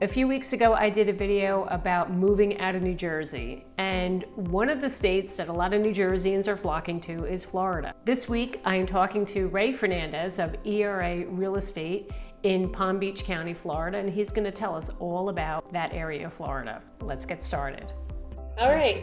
A few weeks ago, I did a video about moving out of New Jersey, and one of the states that a lot of New Jerseyans are flocking to is Florida. This week, I am talking to Ray Fernandez of ERA Real Estate in Palm Beach County, Florida, and he's going to tell us all about that area of Florida. Let's get started. All right.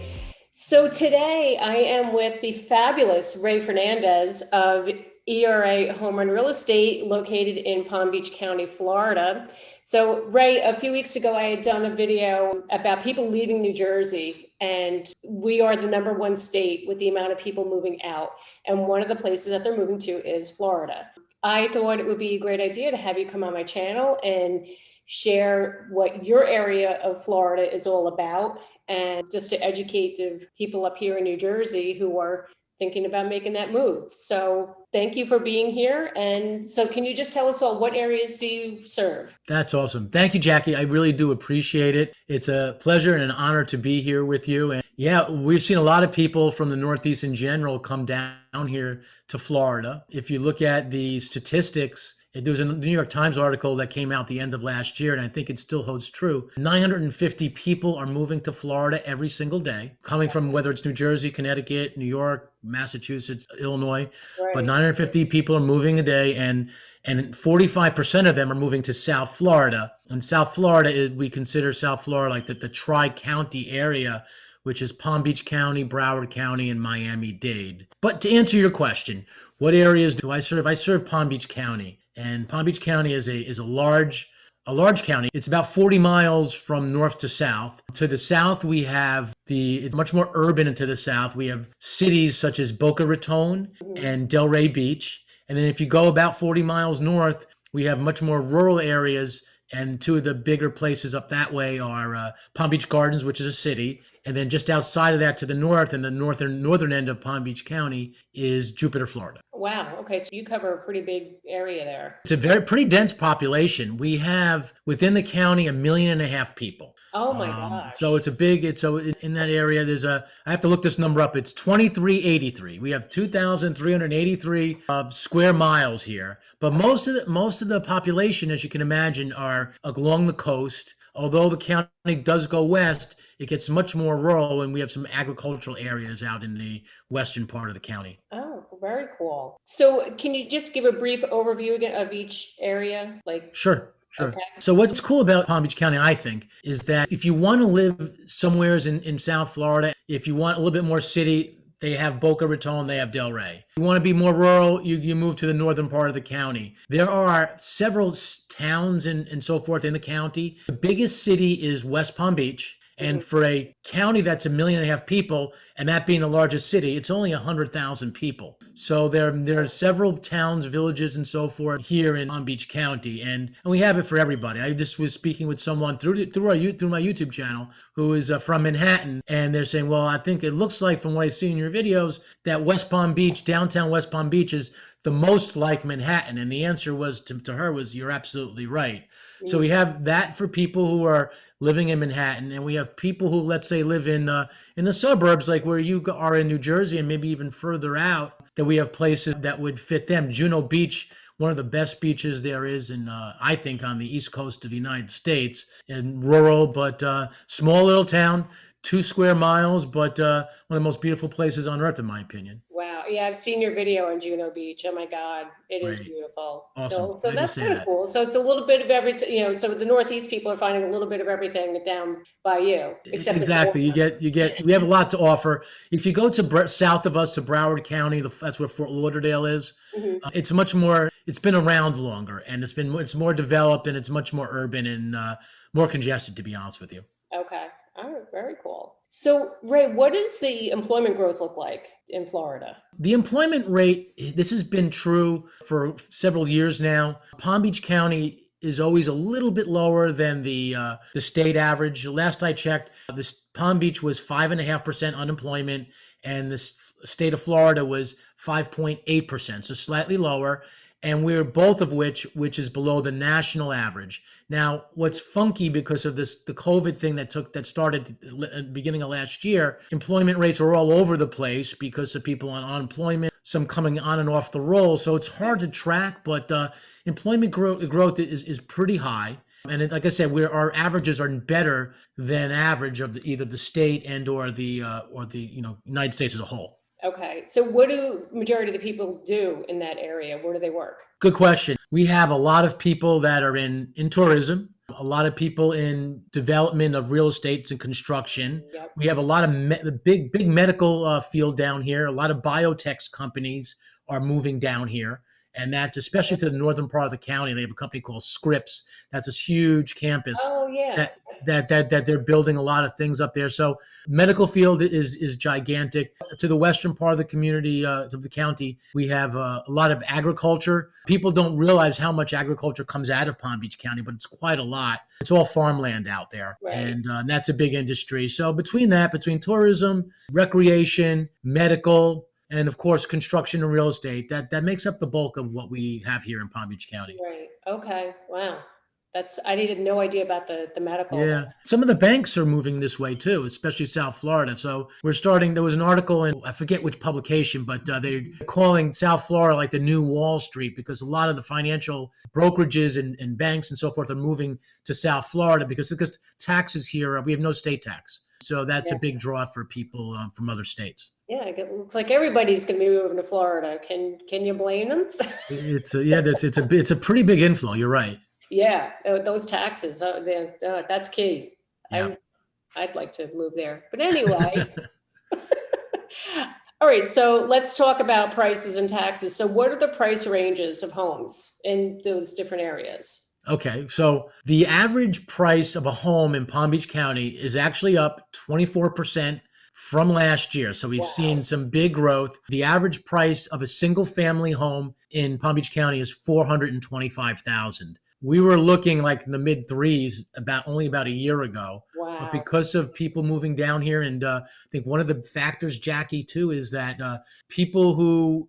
So today I am with the fabulous Ray Fernandez of ERA Home Run Real Estate located in Palm Beach County, Florida. So Ray, a few weeks ago, I had done a video about people leaving New Jersey, and we are the #1 state with the amount of people moving out. And one of the places that they're moving to is Florida. I thought it would be a great idea to have you come on my channel and share what your area of Florida is all about, and just to educate the people up here in New Jersey who are thinking about making that move. So thank you for being here. And so can you just tell us all, what areas do you serve? That's awesome. Thank you, Jackie. I really do appreciate it. It's a pleasure and an honor to be here with you. And yeah, we've seen a lot of people from the Northeast in general come down here to Florida. If you look at the statistics, there was a New York Times article that came out the end of last year, and I think it still holds true. 950 people are moving to Florida every single day, coming from whether it's New Jersey, Connecticut, New York, Massachusetts, Illinois. Right. But 950 people are moving a day, and 45% of them are moving to South Florida. And South Florida, we consider South Florida like the Tri-County area, which is Palm Beach County, Broward County, and Miami-Dade. But to answer your question, what areas do I serve? I serve Palm Beach County. And Palm Beach County is a large county. It's about 40 miles from north to south. To the south, we have it's much more urban, and to the south, we have cities such as Boca Raton and Delray Beach. And then if you go about 40 miles north, we have much more rural areas. And two of the bigger places up that way are Palm Beach Gardens, which is a city. And then just outside of that to the north, and the northern end of Palm Beach County, is Jupiter, Florida. Wow. Okay. So you cover a pretty big area there. It's a pretty dense population. We have within the county 1.5 million people. Oh my gosh. So it's in that area, I have to look this number up. It's 2383. We have 2,383 square miles here. But most of the population, as you can imagine, are along the coast. Although the county does go west, it gets much more rural, and we have some agricultural areas out in the western part of the county. Oh, very cool. So can you just give a brief overview again of each area? Sure. Okay. So what's cool about Palm Beach County, I think, is that if you want to live somewheres in South Florida, if you want a little bit more city, they have Boca Raton, they have Delray. If you want to be more rural, you move to the northern part of the county. There are several towns and so forth in the county. The biggest city is West Palm Beach. And for a county that's 1.5 million people, and that being the largest city, it's only 100,000 people. So there are several towns, villages, and so forth here in Palm Beach County, and we have it for everybody. I just was speaking with someone through my YouTube channel who is from Manhattan, and they're saying, well, I think it looks like from what I see in your videos that West Palm Beach, downtown West Palm Beach, is the most like Manhattan. And the answer was to her was, you're absolutely right. So we have that for people who are living in Manhattan, and we have people who, let's say, live in the suburbs, like where you are in New Jersey, and maybe even further out, that we have places that would fit them. Juno Beach, one of the best beaches there is I think, on the east coast of the United States, and rural, but small little town, 2 square miles, but one of the most beautiful places on earth, in my opinion. Wow. Yeah, I've seen your video on Juno Beach. Oh my God, it is Right. beautiful. Awesome. So Glad to that's say kind of that. cool. So it's a little bit of everything, so the Northeast people are finding a little bit of everything down by you, except Exactly. We have a lot to offer. If you go to south of us to Broward County, that's where Fort Lauderdale is. It's much more, it's been around longer, and it's more developed, and it's much more urban and more congested, to be honest with you. Okay. All right. Very cool. So Ray, what does the employment growth look like in Florida? The employment rate, this has been true for several years now. Palm Beach County is always a little bit lower than the state average. Last I checked, Palm Beach was 5.5% unemployment, and the state of Florida was 5.8%, so slightly lower. And we're both of which is below the national average. Now, what's funky because of the COVID thing that started at the beginning of last year, employment rates are all over the place because of people on unemployment, some coming on and off the roll. So it's hard to track, but employment growth is pretty high. Like I said, our averages are better than average of either the state and or the United States as a whole. Okay. So what do majority of the people do in that area? Where do they work? Good question. We have a lot of people that are in tourism, a lot of people in development of real estates and construction. Yep. We have a lot of big medical field down here. A lot of biotech companies are moving down here. And that's especially to the northern part of the county. They have a company called Scripps. That's a huge campus Oh, yeah. that they're building a lot of things up there. So medical field is gigantic. To the western part of the community, of the county, we have a lot of agriculture. People don't realize how much agriculture comes out of Palm Beach County, but it's quite a lot. It's all farmland out there, Right. and that's a big industry. So between tourism, recreation, medical, and of course construction and real estate, that makes up the bulk of what we have here in Palm Beach County. Right. Okay. Wow. I had no idea about the medical. Yeah. Some of the banks are moving this way too, especially South Florida. So there was an article in, I forget which publication, but they're calling South Florida like the new Wall Street, because a lot of the financial brokerages and banks and so forth are moving to South Florida because taxes here, we have no state tax. So that's a big draw for people from other states. Yeah, it looks like everybody's going to be moving to Florida. Can you blame them? It's a pretty big inflow. You're right. Yeah, those taxes, that's key. Yeah. I'd like to move there. But anyway, all right, so let's talk about prices and taxes. So what are the price ranges of homes in those different areas? Okay, so the average price of a home in Palm Beach County is actually up 24% from last year. So we've seen some big growth. The average price of a single family home in Palm Beach County is $425,000. We were looking like in the mid threes only about a year ago. Wow. But because of people moving down here, and I think one of the factors, Jackie, too, is that people who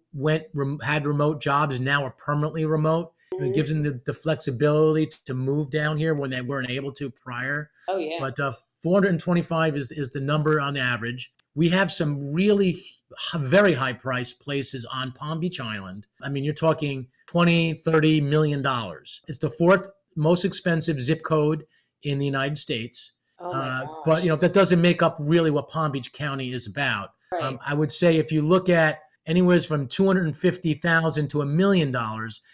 had remote jobs now are permanently remote. It gives them the flexibility to move down here when they weren't able to prior. Oh, yeah. But 425 is the number on average. We have some really very high priced places on Palm Beach Island. I mean, you're talking $20-30 million. It's the fourth most expensive zip code in the United States. Oh my gosh. But that doesn't make up really what Palm Beach County is about. Right. I would say if you look at anywhere from $250,000 to $1 million,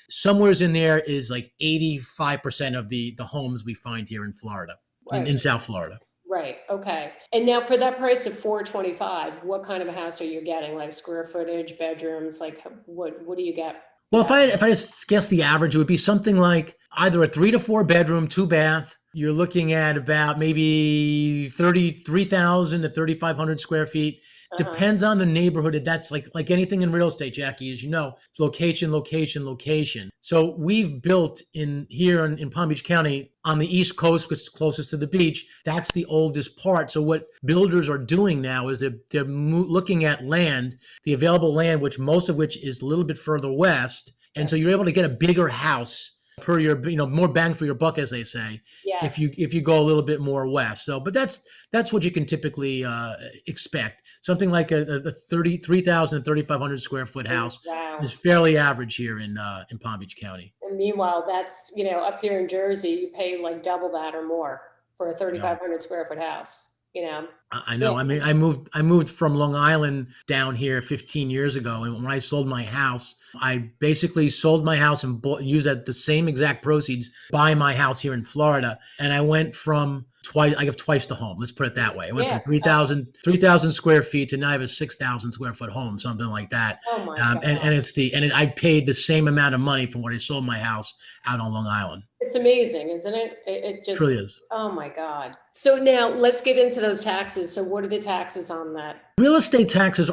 somewhere's in there is like 85% of the homes we find here in Florida, in South Florida. Right. Okay. And now for that price of $425, what kind of a house are you getting? Like square footage, bedrooms, like what do you get? Well, if I just guess the average, it would be something like either a 3 to 4 bedroom, 2 bath. You're looking at about maybe 33,000 to 3,500 square feet. Depends on the neighborhood. That's like anything in real estate, Jackie, as you know, location, location, location. So we've built here in Palm Beach County on the East Coast, which is closest to the beach. That's the oldest part. So what builders are doing now is they're looking at land, the available land, most of which is a little bit further west. And so you're able to get a bigger house per your, more bang for your buck, as they say, Yes. if you go a little bit more west. So, but that's what you can typically expect. Something like a 3,000 to 3,500 square foot house is fairly average here in Palm Beach County. And meanwhile, that's, up here in Jersey, you pay like double that or more for a 3,500 square foot house. I know. I mean, I moved from Long Island down here 15 years ago, and when I sold my house, I basically sold my house and used the same exact proceeds buy my house here in Florida, and I went from twice the home. Let's put it that way. I went from 3,000 square feet to now I have a 6,000 square foot home, something like that. Oh my God. And I paid the same amount of money from what I sold my house out on Long Island. It's amazing, isn't it? It just really is. Oh my God. So now let's get into those taxes. So what are the taxes on that? Real estate taxes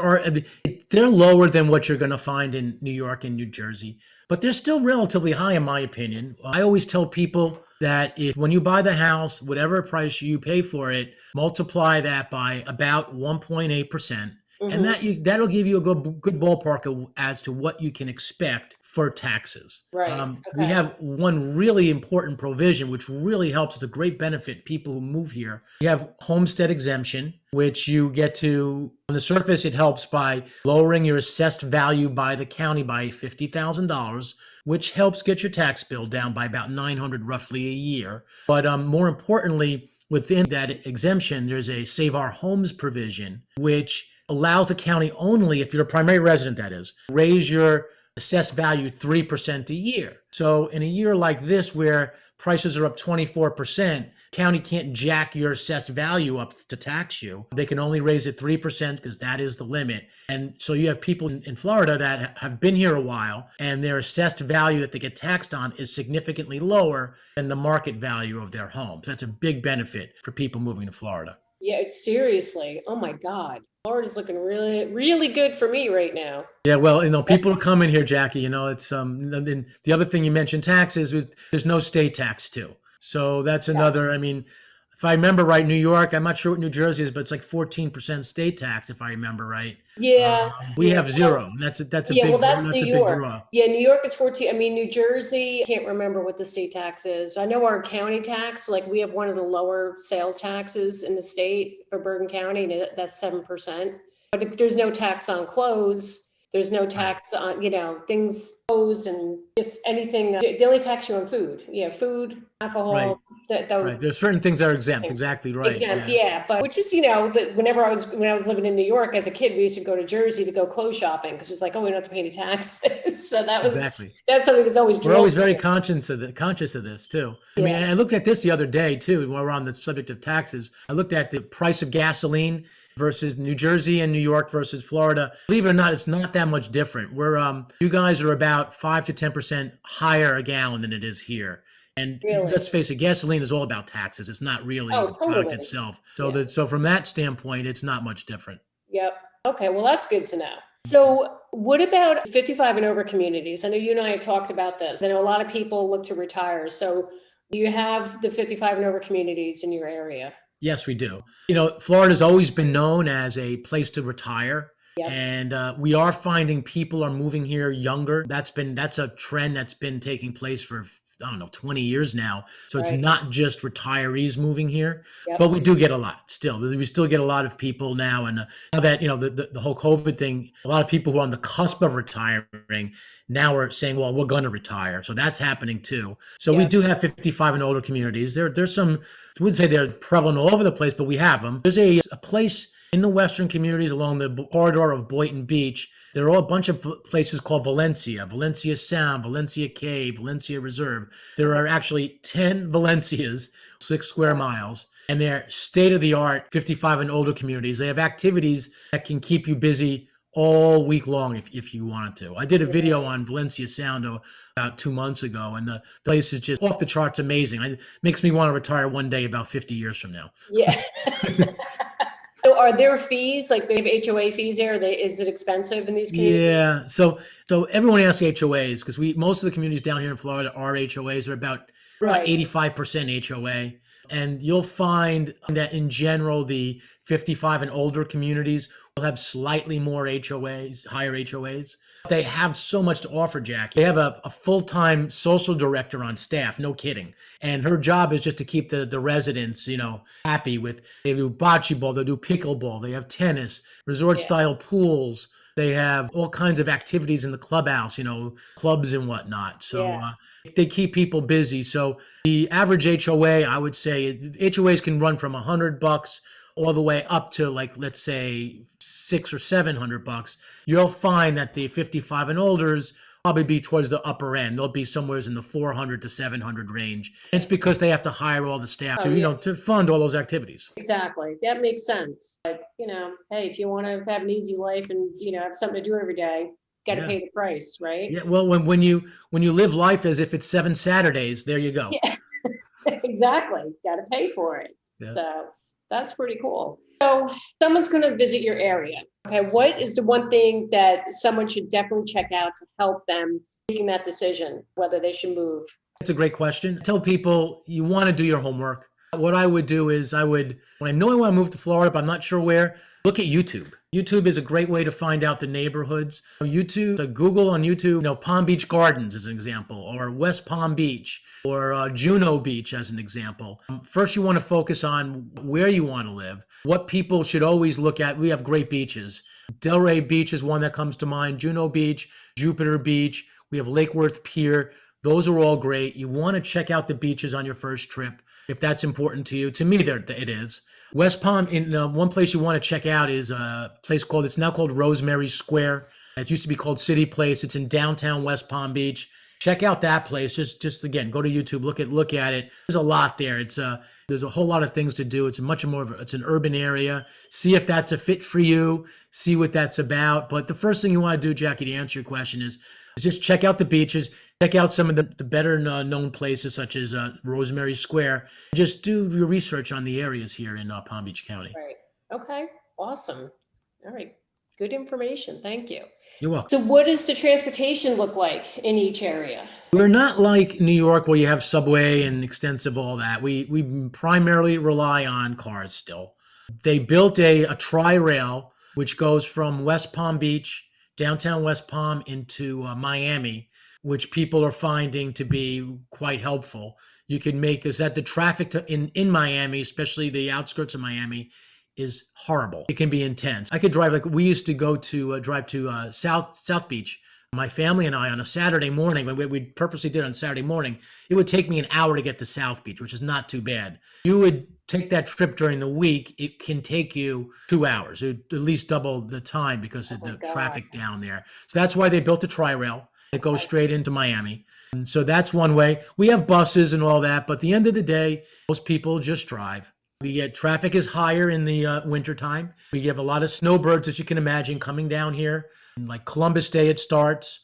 they're lower than what you're going to find in New York and New Jersey, but they're still relatively high in my opinion. I always tell people that when you buy the house, whatever price you pay for it, multiply that by about 1.8%. And that'll give you a good ballpark as to what you can expect for taxes. Right. We have one really important provision, which really helps. It's a great benefit people who move here. We have homestead exemption, which you get to, on the surface, it helps by lowering your assessed value by the county by $50,000, which helps get your tax bill down by about 900 roughly a year. But more importantly, within that exemption, there's a Save Our Homes provision, which allows the county only, if you're a primary resident, that is, raise your assessed value 3% a year. So in a year like this, where prices are up 24%, county can't jack your assessed value up to tax you. They can only raise it 3% because that is the limit. And so you have people in Florida that have been here a while, and their assessed value that they get taxed on is significantly lower than the market value of their home. So that's a big benefit for people moving to Florida. Yeah, it's seriously. Oh my God. Florida's looking really, really good for me right now. Yeah, well, people are coming here, Jackie. It's then the other thing you mentioned, taxes. There's no state tax too, so that's another. I mean, if I remember right, New York. I'm not sure what New Jersey is, but it's like 14% state tax, if I remember right. Yeah, we have zero. And that's a big. Well, that's that's New a big York. draw. Yeah, New York is 14. I mean, New Jersey, I can't remember what the state tax is. I know our county tax, like we have one of the lower sales taxes in the state for Bergen County, and that's 7%. But there's no tax on clothes. There's no tax on, things, clothes and just anything. They only tax you on food. Yeah, food, alcohol. Right. Right. There's certain things that are exempt. Exactly right. Exempt, yeah. But which is, when I was living in New York as a kid, we used to go to Jersey to go clothes shopping because it was like, oh, we don't have to pay any taxes. So that's something that's always. We're always very conscious of this too. I mean, I looked at this the other day too. When we're on the subject of taxes, I looked at the price of gasoline versus New Jersey and New York versus Florida. Believe it or not, it's not that much different. You guys are about 5 to 10% higher a gallon than it is here. And let's face it, gasoline is all about taxes. It's not really the product itself. So so from that standpoint, it's not much different. Yep. Okay. Well, that's good to know. So what about 55 and over communities? I know you and I have talked about this. I know a lot of people look to retire. So do you have the 55 and over communities in your area? Yes, we do. Florida's always been known as a place to retire. Yep. And we are finding people are moving here younger. That's a trend that's been taking place for 20 years now. So it's not just retirees moving here, but we do get a lot still. We still get a lot of people now. And now that, the whole COVID thing, a lot of people who are on the cusp of retiring now are saying, well, we're going to retire. So that's happening too. So we do have 55 and older communities. There's some, I wouldn't say they're prevalent all over the place, but we have them. There's a place in the western communities along the corridor of Boynton Beach. There are all a bunch of places called Valencia Sound, Valencia Cave, Valencia Reserve. There are actually 10 Valencias, 6 square miles, and they're state-of-the-art 55 and older communities. They have activities that can keep you busy all week long if you wanted to. I did a video on Valencia Sound about 2 months ago, and the place is just off the charts amazing. It makes me want to retire one day about 50 years from now. Yeah. So are there fees, like they have HOA fees there? Is it expensive in these communities? Yeah. So everyone asks HOAs because most of the communities down here in Florida are HOAs. They're about 85% HOA. And you'll find that in general, the 55 and older communities will have slightly more HOAs, higher HOAs. They have so much to offer, Jackie. They have a full-time social director on staff, no kidding. And her job is just to keep the residents, happy with, they do bocce ball, they do pickleball, they have tennis, resort-style pools. They have all kinds of activities in the clubhouse, clubs and whatnot. So they keep people busy. So the average HOA, I would say, HOAs can run from $100 all the way up to, like, let's say $600 or $700. You'll find that the 55 and olders probably be towards the upper end. They'll be somewhere in the 400 to 700 range. It's because they have to hire all the staff to fund all those activities. Exactly. That makes sense. But, hey, if you want to have an easy life and, have something to do every day, got to pay the price, right? Yeah. Well, when you live life as if it's 7 Saturdays, there you go. Yeah. Exactly. Got to pay for it. Yeah. So that's pretty cool. So someone's going to visit your area. Okay. What is the one thing that someone should definitely check out to help them making that decision, whether they should move? That's a great question. Tell people you want to do your homework. What I would do is when I know I want to move to Florida, but I'm not sure where, look at YouTube. YouTube is a great way to find out the neighborhoods. Google on YouTube, Palm Beach Gardens as an example, or West Palm Beach, or Juno Beach as an example. First, you want to focus on where you want to live. What people should always look at, we have great beaches. Delray Beach is one that comes to mind, Juno Beach, Jupiter Beach. We have Lake Worth Pier. Those are all great. You want to check out the beaches on your first trip if that's important to you. To me, there it is. West Palm, in one place you want to check out is a place it's now called Rosemary Square. It used to be called City Place. It's in downtown West Palm Beach. Check out that place. Just again, go to YouTube, look at it. There's a lot there. There's a whole lot of things to do. It's much more it's an urban area. See if that's a fit for you. See what that's about. But the first thing you want to do, Jackie, to answer your question is just check out the beaches. Check out some of the better known places such as Rosemary Square. Just do your research on the areas here in Palm Beach County. Right. Okay. Awesome. All right. Good information. Thank you. You're welcome. So what does the transportation look like in each area? We're not like New York where you have subway and extensive all that. We primarily rely on cars still. They built a tri-rail which goes from West Palm Beach, downtown West Palm into Miami, which people are finding to be quite helpful. You can is that the traffic in Miami, especially the outskirts of Miami, is horrible. It can be intense. I could drive we used to go to drive to South Beach. My family and I on a Saturday morning, we purposely did on Saturday morning, it would take me an hour to get to South Beach, which is not too bad. You would take that trip during the week, it can take you 2 hours, at least double the time because of the traffic down there. So that's why they built the tri-rail. It goes straight into Miami. And so that's one way. We have buses and all that, but at the end of the day, most people just drive. We get traffic is higher in the winter time. We have a lot of snowbirds, as you can imagine, coming down here. And like Columbus Day, it starts.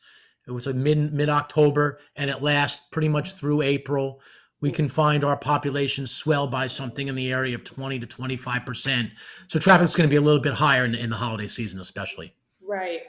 It was like mid-October, and it lasts pretty much through April. We can find our population swell by something in the area of 20 to 25%. So traffic's going to be a little bit higher in the holiday season, especially. Right.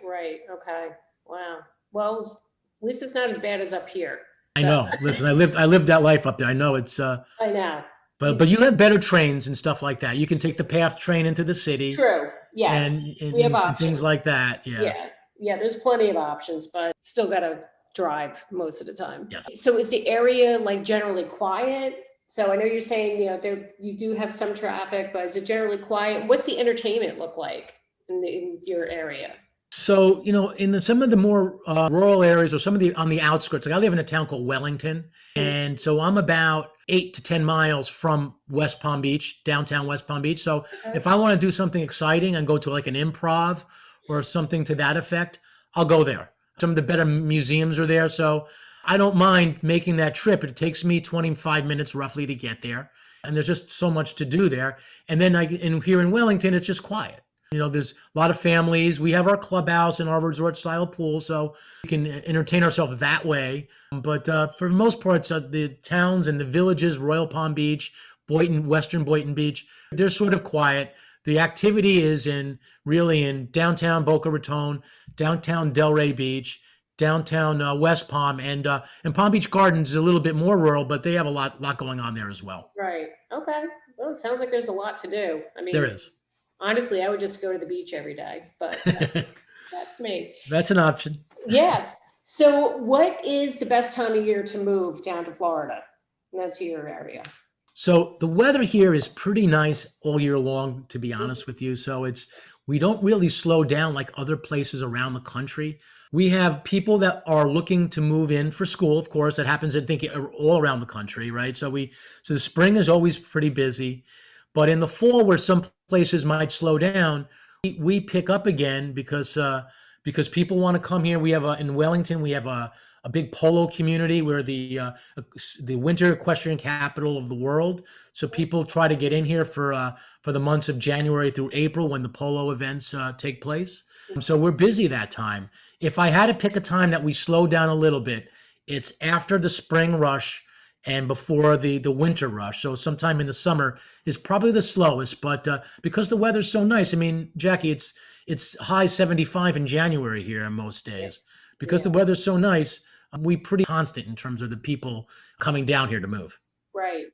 Okay. Wow. Well, at least it's not as bad as up here. I know. Listen, I lived that life up there. I know it's. I know. But you have better trains and stuff like that. You can take the PATH train into the city. True. Yes. And we have and things like that. Yeah. There's plenty of options, but still got to drive most of the time. Yes. So is the area like generally quiet? So I know you're saying, you do have some traffic, but is it generally quiet? What's the entertainment look like in your area? So, in some of the more rural areas or some of on the outskirts, like I live in a town called Wellington. And so I'm about 8 to 10 miles from West Palm Beach, downtown West Palm Beach. So if I want to do something exciting and go to like an improv or something to that effect, I'll go there. Some of the better museums are there. So I don't mind making that trip. It takes me 25 minutes roughly to get there. And there's just so much to do there. And then here in Wellington, it's just quiet. There's a lot of families. We have our clubhouse and our resort style pool, so we can entertain ourselves that way. But for the most part, the towns and the villages, Royal Palm Beach, Boynton, Western Boynton Beach, they're sort of quiet. The activity is really in downtown Boca Raton, downtown Delray Beach, downtown West Palm, and Palm Beach Gardens is a little bit more rural, but they have a lot going on there as well. Right. Okay. Well, it sounds like there's a lot to do. I mean, there is. Honestly, I would just go to the beach every day, but that's me. That's an option. Yes. So what is the best time of year to move down to Florida? That's your area. So the weather here is pretty nice all year long, to be honest with you. So we don't really slow down like other places around the country. We have people that are looking to move in for school, of course, that happens, I think, all around the country, right? So the spring is always pretty busy. But in the fall, where some places might slow down, we pick up again because people want to come here. We have in Wellington, we have a big polo community. We're the winter equestrian capital of the world. So people try to get in here for the months of January through April when the polo events take place. So we're busy that time. If I had to pick a time that we slow down a little bit, it's after the spring rush and before the winter rush. So sometime in the summer is probably the slowest, but because the weather's so nice, I mean, Jackie, it's high 75 in January here on most days. Because the weather's so nice, we pretty constant in terms of the people coming down here to move. Right.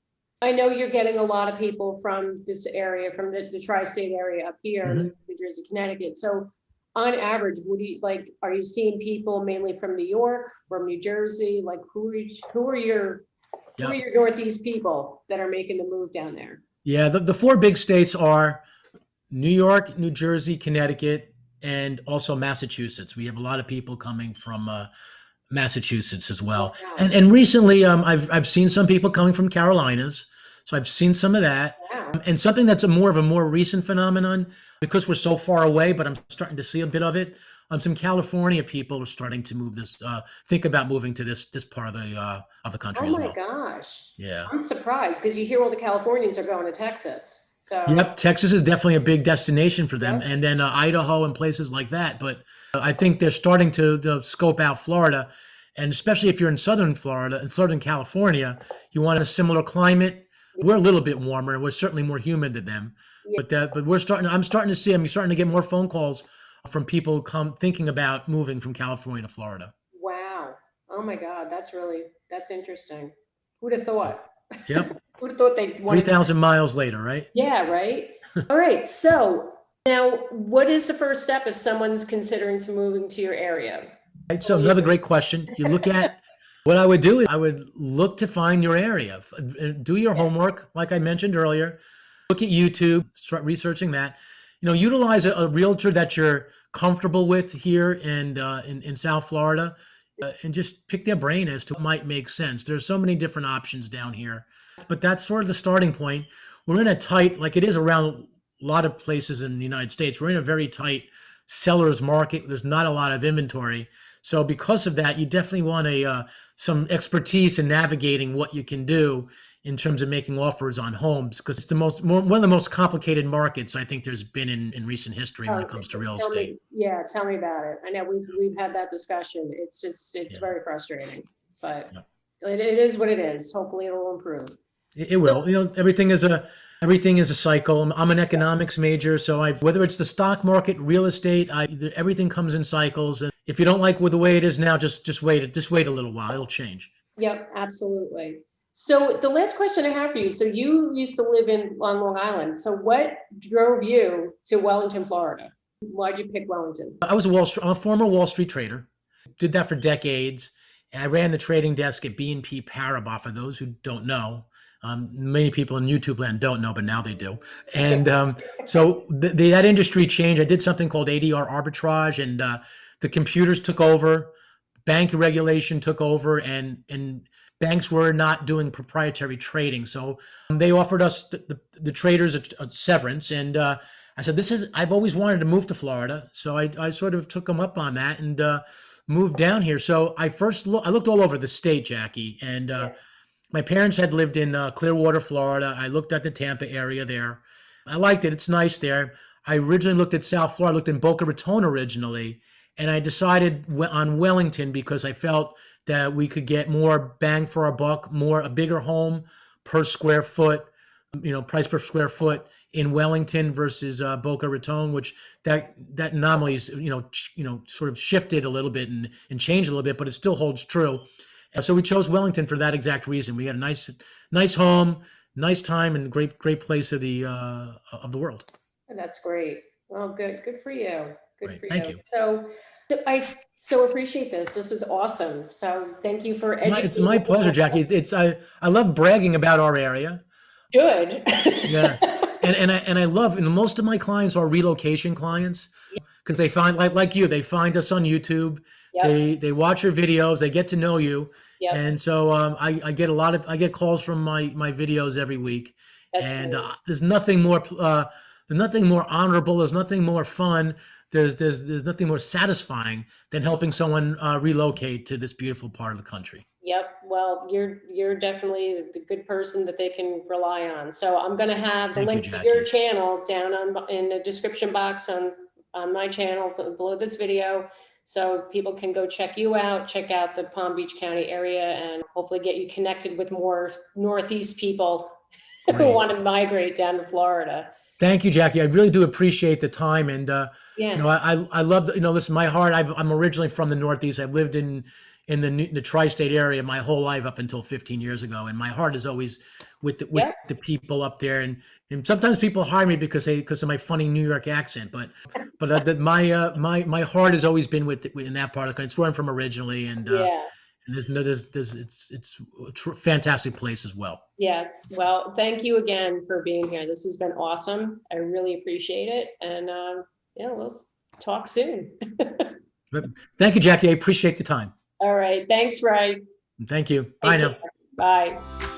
I know you're getting a lot of people from this area, from the tri-state area up here, New Jersey, Connecticut. So on average, are you seeing people mainly from New York, from New Jersey? Like who are your Northeast people that are making the move down there? Yeah, the four big states are New York, New Jersey, Connecticut, and also Massachusetts. We have a lot of people coming from Massachusetts as Oh, well. wow. And recently, I've seen some people coming from Carolinas, so I've seen some of that. Wow. And something that's a more recent phenomenon because we're so far away, but I'm starting to see a bit of it. Some California people are starting to move think about moving to this part of the Oh country as my well. gosh. Yeah. I'm surprised because you hear all the Californians are going to Texas. So, Yep, Texas is definitely a big destination for them, yep. and then Idaho and places like that. But I think they're starting to scope out Florida, and especially if you're in southern Florida and southern California, you want a similar climate. We're a little bit warmer, and we're certainly more humid than them. Yeah. But we're starting. I'm starting to get more phone calls from people come thinking about moving from California to Florida. Wow. Oh my God. That's interesting. Who'd have thought? Yep, Who'd have thought they three wanted to? thousand miles later, right? Yeah, right. All right. So now what is the first step if someone's considering to moving to your area? Right. What So do you another do? great question. You look at what I would do is I would look to find your area. Do your Yeah. homework, like I mentioned earlier. Look at YouTube, start researching that. Utilize a realtor that you're comfortable with here and in South Florida, and just pick their brain as to what might make sense. There's so many different options down here, but that's sort of the starting point. We're in a tight, like it is around a lot of places in the United States. We're in a very tight seller's market. There's not a lot of inventory. So because of that, you definitely want some expertise in navigating what you can do in terms of making offers on homes because it's one of the most complicated markets I think there's been in recent history when Oh, it comes to real tell estate. me, yeah, tell me about it. I know we've had that discussion. It's Yeah, very frustrating, but yeah. it is what it is. Hopefully it'll improve. It So, will. Everything is a cycle. I'm an economics major, so whether it's the stock market, real estate, everything comes in cycles. And if you don't like the way it is now, just wait a little while. It'll change. yep, absolutely. So the last question I have for you, so you used to live on Long Island. So what drove you to Wellington, Florida? Why'd you pick Wellington? I'm a former Wall Street trader. Did that for decades. And I ran the trading desk at BNP Paribas. For those who don't know, many people in YouTube land don't know, but now they do. And so that industry changed. I did something called ADR arbitrage, and the computers took over. Bank regulation took over, and banks were not doing proprietary trading. So they offered us the traders a severance, and I said, I've always wanted to move to Florida. So I sort of took them up on that and moved down here. So I looked all over the state, Jackie, and Yeah. my parents had lived in Clearwater, Florida. I looked at the Tampa area there. I liked it. It's nice there. I originally looked at South Florida. I looked in Boca Raton originally, and I decided on Wellington because I felt that we could get more bang for our buck, a bigger home per square foot, price per square foot in Wellington versus Boca Raton, which that anomaly is sort of shifted a little bit and changed a little bit, but it still holds true. And so we chose Wellington for that exact reason. We had a nice home, nice time, and great place of the world. That's great. Well, good for you. Good Right. for Thank you. you. So I so appreciate this. This was awesome. So thank you for It's educating my me. pleasure, Jackie. I love bragging about our area. Good. Yes, and I love, most of my clients are relocation clients because they find like you, they find us on YouTube. Yep. They watch your videos, they get to know you, Yep. and so I get calls from my videos every week, That's and great. there's nothing more honorable, there's nothing more fun, there's nothing more satisfying than helping someone relocate to this beautiful part of the country. Yep. Well, you're definitely the good person that they can rely on. So I'm going to have the Thank you, link to your Jackie. channel down in the description box on my channel below this video. So people can go check you out, check out the Palm Beach County area, and hopefully get you connected with more Northeast people who Great. want to migrate down to Florida. Thank you, Jackie. I really do appreciate the time, and Yeah. I love listen. My heart. I'm originally from the Northeast. I've lived in the tri-state area my whole life up until 15 years ago, and my heart is always with Yep. the people up there. And sometimes people hire me because of my funny New York accent, but my heart has always been in that part of the country. It's where I'm from originally, Yeah. and it's a fantastic place as well. Yes. Well, thank you again for being here. This has been awesome. I really appreciate it. And yeah, let's talk soon. But thank you, Jackie. I appreciate the time. All right. Thanks, Ray. Thank you. Bye Take now. care. Bye.